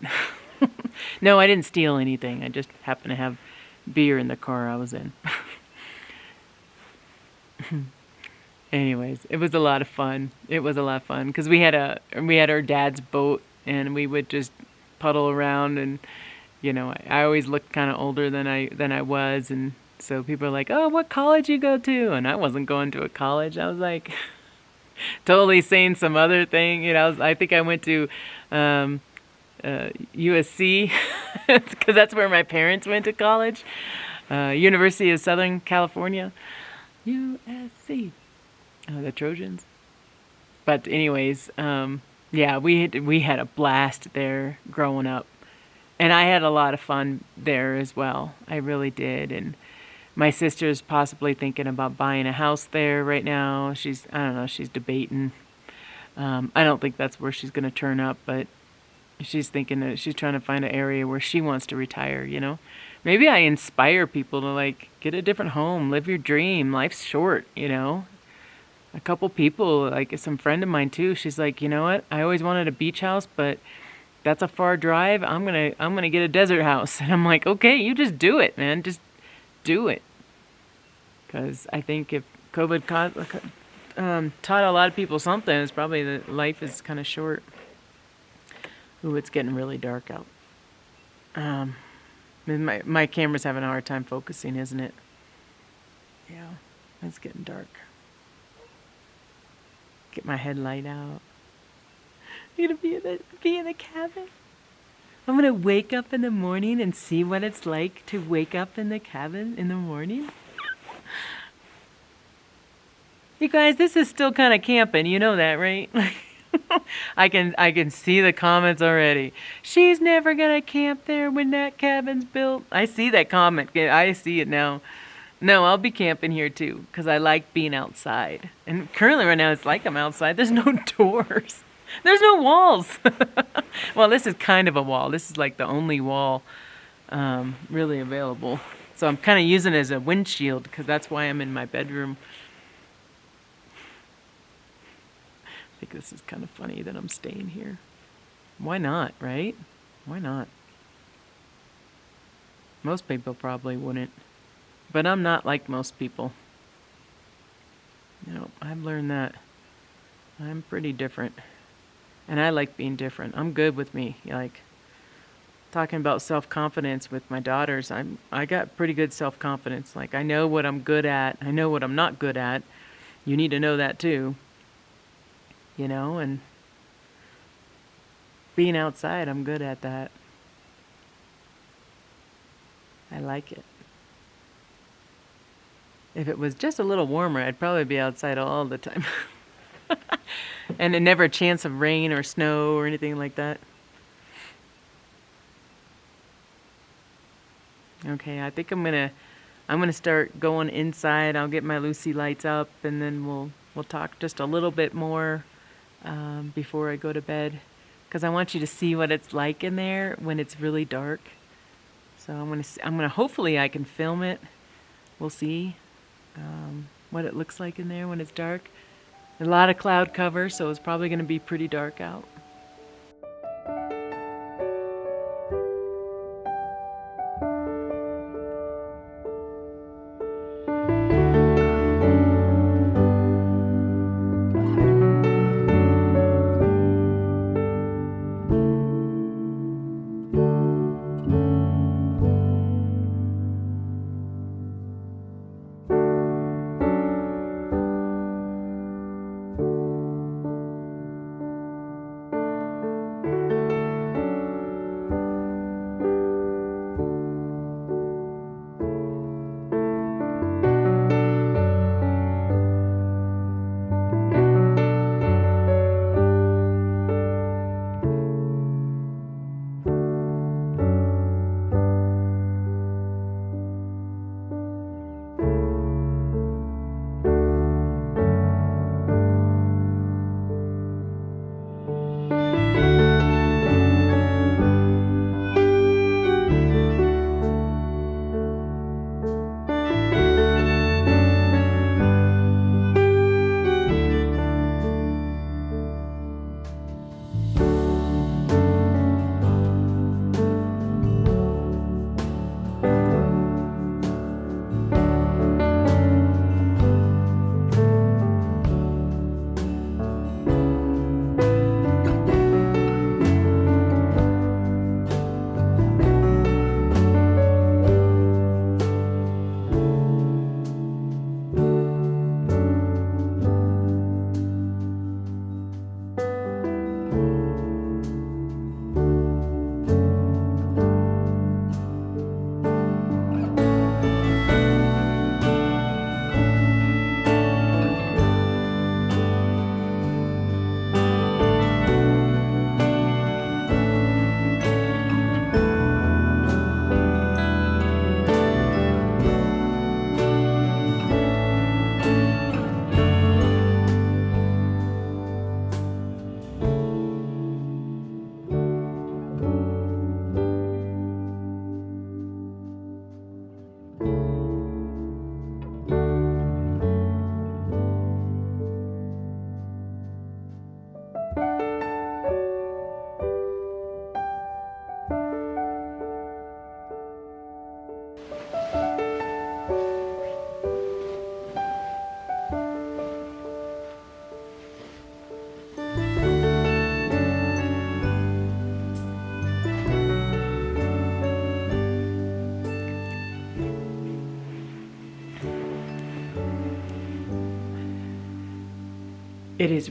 no, I didn't steal anything. I just happened to have beer in the car I was in. Anyways, it was a lot of fun. It was a lot of fun because we had our dad's boat, and we would just puddle around, and I always looked kind of older than I was, and so people are like, "Oh, what college you go to?" And I wasn't going to a college. I was like totally saying some other thing. I think I went to USC, because that's where my parents went to college. University of Southern California, USC. The Trojans. But anyways, yeah, we had a blast there growing up, and I had a lot of fun there as well. I really did, and my sister's possibly thinking about buying a house there right now. I don't know, she's debating. I don't think that's where she's going to turn up, but she's thinking that she's trying to find an area where she wants to retire, you know? Maybe I inspire people to like get a different home, live your dream. Life's short, you know? A couple people, like some friend of mine too, she's like, you know what? I always wanted a beach house, but that's a far drive. I'm gonna get a desert house. And I'm like, okay, you just do it, man. Just do it. Because I think if COVID taught a lot of people something, it's probably that life is kind of short. Ooh, it's getting really dark out. My camera's having a hard time focusing, isn't it? Yeah, it's getting dark. Get my headlight out. I'm gonna be in the cabin. I'm gonna wake up in the morning and see what it's like to wake up in the cabin in the morning. You guys, this is still kind of camping. You know that, right? I can see the comments already. She's never gonna camp there when that cabin's built. I see that comment. I see it now. No, I'll be camping here too because I like being outside. And currently right now it's like I'm outside. There's no doors. There's no walls. Well, this is kind of a wall. This is like the only wall really available. So I'm kind of using it as a windshield because that's why I'm in my bedroom. I think this is kind of funny that I'm staying here. Why not, right? Why not? Most people probably wouldn't. But I'm not like most people. No, I've learned that. I'm pretty different. And I like being different. I'm good with me. Like, talking about self-confidence with my daughters, I got pretty good self-confidence. Like, I know what I'm good at. I know what I'm not good at. You need to know that too. You know, and being outside, I'm good at that. I like it. If it was just a little warmer, I'd probably be outside all the time. And never a chance of rain or snow or anything like that. Okay, I think I'm gonna start going inside. I'll get my Lucy lights up, and then we'll talk just a little bit more before I go to bed, because I want you to see what it's like in there when it's really dark. So I'm gonna hopefully I can film it. We'll see what it looks like in there when it's dark. A lot of cloud cover, so it's probably gonna be pretty dark out. It is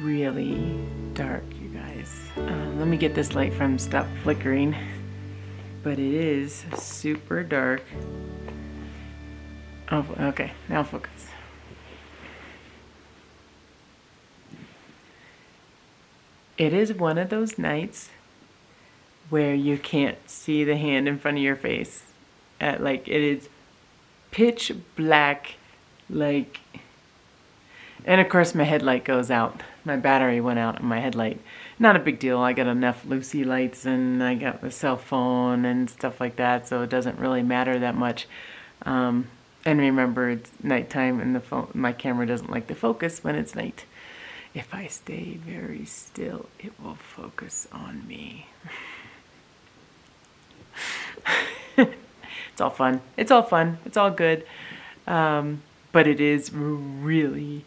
really dark, you guys. Let me get this light from stop flickering. But it is super dark. Oh, okay, now focus. It is one of those nights where you can't see the hand in front of your face. Like, it is pitch black, like, and of course my headlight goes out. My battery went out on my headlight. Not a big deal. I got enough Lucy lights and I got the cell phone and stuff like that, so it doesn't really matter that much. And remember, it's nighttime and my camera doesn't like to focus when it's night. If I stay very still, it will focus on me. It's all fun. It's all fun. It's all good. But it is really,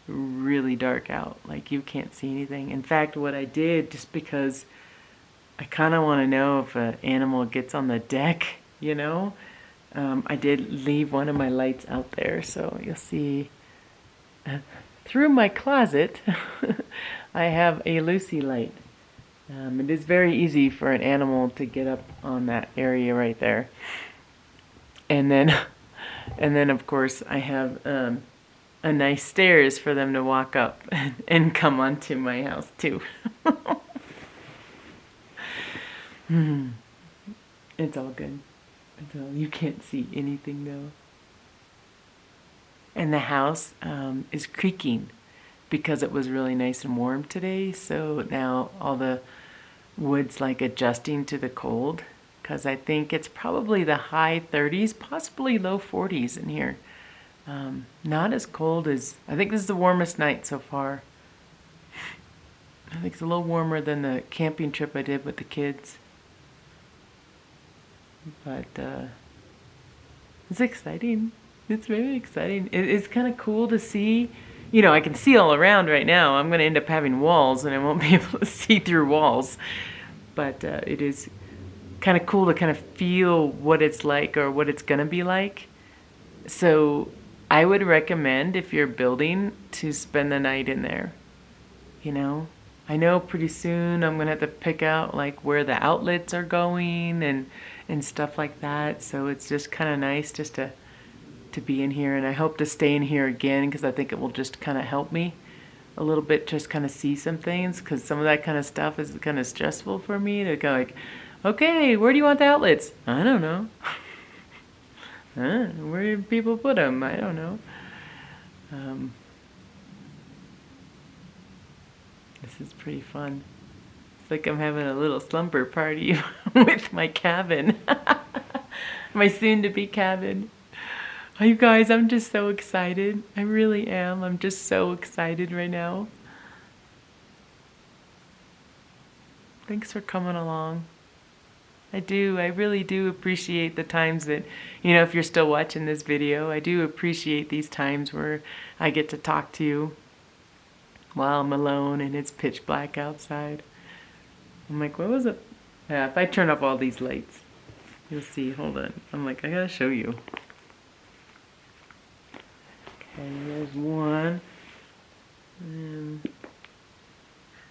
really dark out. Like, you can't see anything. In fact, what I did, just because I kind of want to know if an animal gets on the deck, you know, I did leave one of my lights out there. So you'll see through my closet, I have a Lucy light. It is very easy for an animal to get up on that area right there. And then of course I have a nice stairs for them to walk up and come onto my house too. It's all good. You can't see anything though. And the house is creaking because it was really nice and warm today. So now all the wood's like adjusting to the cold, because I think it's probably the high 30s, possibly low 40s in here. Not as cold as, I think this is the warmest night so far. I think it's a little warmer than the camping trip I did with the kids. But it's exciting. It's very exciting. It's kind of cool to see. You know, I can see all around right now. I'm going to end up having walls and I won't be able to see through walls. But it is kind of cool to kind of feel what it's like or what it's going to be like. So I would recommend, if you're building, to spend the night in there. You know, I know pretty soon I'm going to have to pick out like where the outlets are going and stuff like that. So it's just kind of nice just to be in here, and I hope to stay in here again because I think it will just kind of help me a little bit, just kind of see some things, because some of that kind of stuff is kind of stressful for me to go like, okay, where do you want the outlets? I don't know. Where do people put them? I don't know. This is pretty fun. It's like I'm having a little slumber party with my cabin. My soon-to-be cabin. Oh, you guys, I'm just so excited. I really am. I'm just so excited right now. Thanks for coming along. I really do appreciate the times that, you know, if you're still watching this video, I do appreciate these times where I get to talk to you while I'm alone and it's pitch black outside. I'm like, what was it? Yeah, if I turn off all these lights, you'll see. Hold on. I'm like, I gotta show you. Okay, there's one. I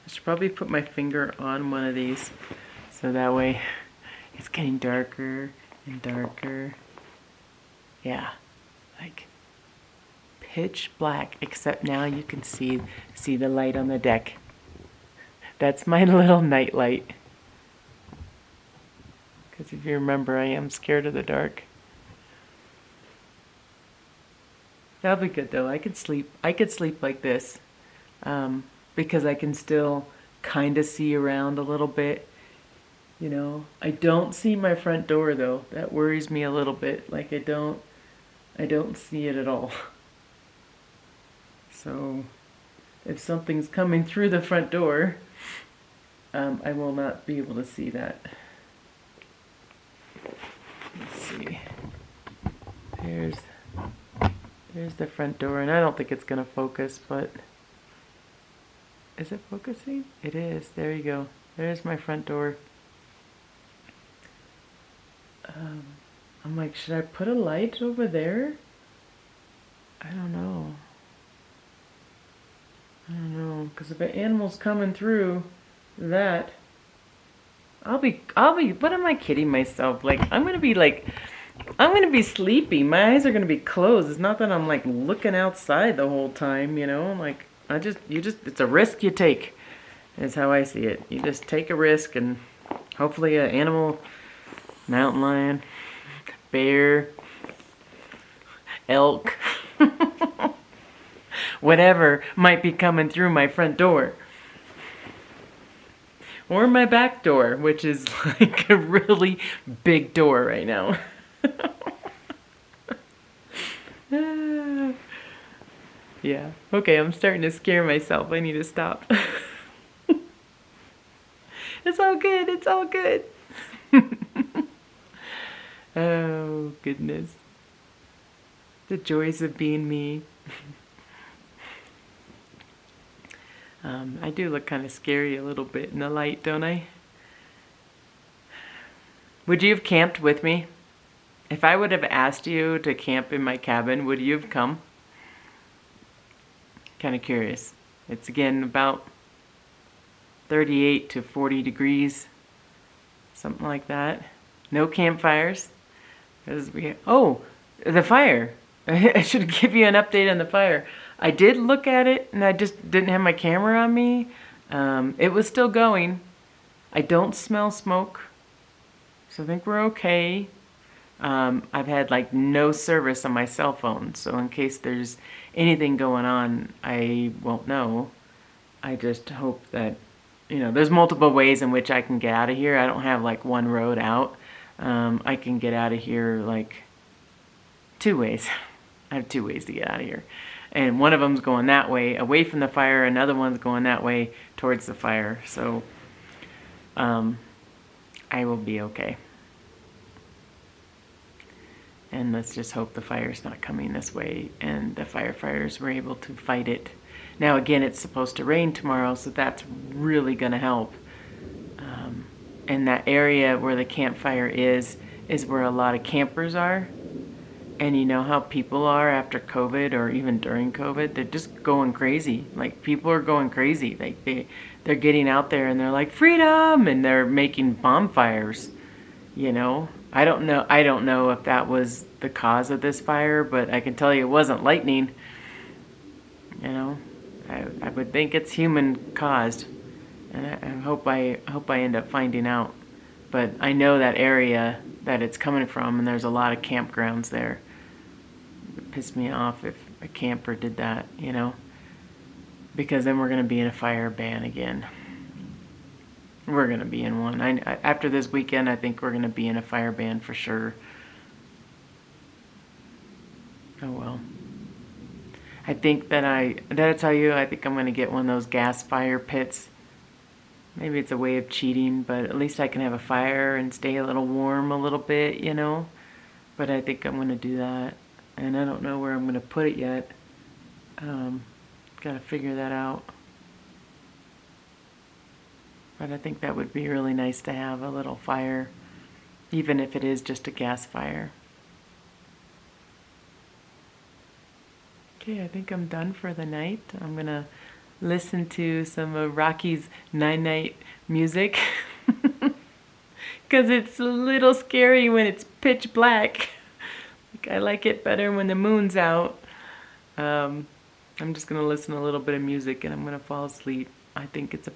should probably put my finger on one of these so that way it's getting darker and darker. Yeah, like pitch black, except now you can see the light on the deck. That's my little night light. Because if you remember, I am scared of the dark. That'll be good though. I could sleep like this, because I can still kind of see around a little bit. You know, I don't see my front door though. That worries me a little bit. Like I don't see it at all. So if something's coming through the front door, I will not be able to see that. Let's see. There's the front door, and I don't think it's going to focus, but is it focusing? It is. There you go. There's my front door. I'm like, should I put a light over there? I don't know. I don't know, because if an animal's coming through that, I'll be, what am I kidding myself? Like, I'm going to be sleepy. My eyes are going to be closed. It's not that I'm like looking outside the whole time, you know? Like, it's a risk you take, is how I see it. You just take a risk, and hopefully an animal, mountain lion, bear, elk, whatever might be coming through my front door. Or my back door, which is like a really big door right now. Yeah. Okay, I'm starting to scare myself. I need to stop. It's all good. It's all good. Oh, goodness. The joys of being me. I do look kind of scary a little bit in the light, don't I? Would you have camped with me? If I would have asked you to camp in my cabin, would you have come? Kind of curious. It's again about 38 to 40 degrees, something like that. No campfires. Oh, the fire. I should give you an update on the fire. I did look at it, and I just didn't have my camera on me. It was still going. I don't smell smoke, so I think we're okay. I've had like no service on my cell phone, so in case there's anything going on, I won't know. I just hope that, you know, there's multiple ways in which I can get out of here. I don't have like one road out. I can get out of here like 2 ways. I have 2 ways to get out of here. And one of them's going that way, away from the fire. Another one's going that way, towards the fire. So, I will be okay. And let's just hope the fire's not coming this way and the firefighters were able to fight it. Now, again, it's supposed to rain tomorrow, so that's really going to help. And that area where the campfire is where a lot of campers are. And you know how people are after COVID, or even during COVID, they're just going crazy. Like, people are going crazy. Like, they're getting out there and they're like, freedom, and they're making bonfires, you know. I don't know if that was the cause of this fire, but I can tell you it wasn't lightning. You know, I would think it's human caused, and I hope I end up finding out. But I know that area that it's coming from, and there's a lot of campgrounds there. It would piss me off if a camper did that, you know, because then we're going to be in a fire ban again. We're going to be in one. After this weekend, I think we're going to be in a fire ban for sure. Oh well. I think that did I tell you, I think I'm going to get one of those gas fire pits. Maybe it's a way of cheating, but at least I can have a fire and stay a little warm a little bit, you know. But I think I'm going to do that. And I don't know where I'm going to put it yet. Got to figure that out. But I think that would be really nice to have a little fire, even if it is just a gas fire. Okay, I think I'm done for the night. I'm going to listen to some of Rocky's night-night music. Because it's a little scary when it's pitch black. I like it better when the moon's out. I'm just going to listen to a little bit of music and I'm going to fall asleep. I think it's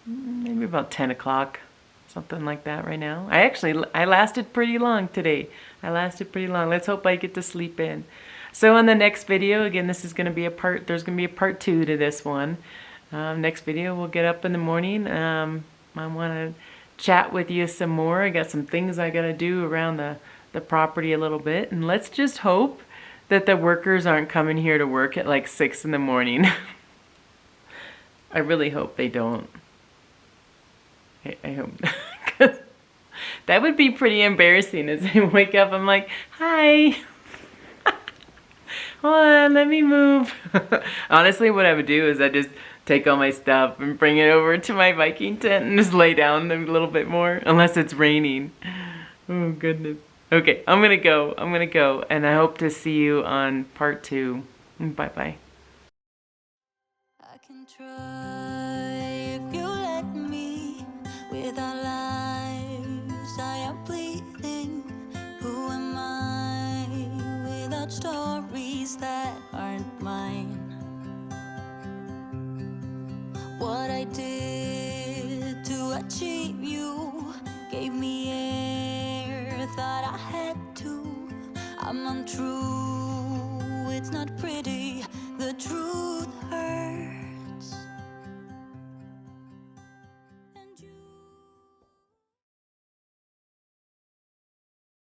maybe about 10 o'clock, something like that right now. I lasted pretty long today. Let's hope I get to sleep in. So on the next video, again, this is going to be there's going to be a part 2 to this one. Next video, we'll get up in the morning. I want to chat with you some more. I got some things I got to do around the property a little bit. And let's just hope that the workers aren't coming here to work at like 6 in the morning. I really hope they don't. I hope. That would be pretty embarrassing as I wake up. I'm like, hi. Hold on, let me move. Honestly, what I would do is I just take all my stuff and bring it over to my Viking tent and just lay down a little bit more, unless it's raining. Oh, goodness. Okay, I'm gonna go, and I hope to see you on part 2. Bye-bye. try if you let me. With our lives, I am bleeding. Who am I without stories that aren't mine? What I did to achieve you gave me air, thought I had to. I'm untrue, it's not pretty.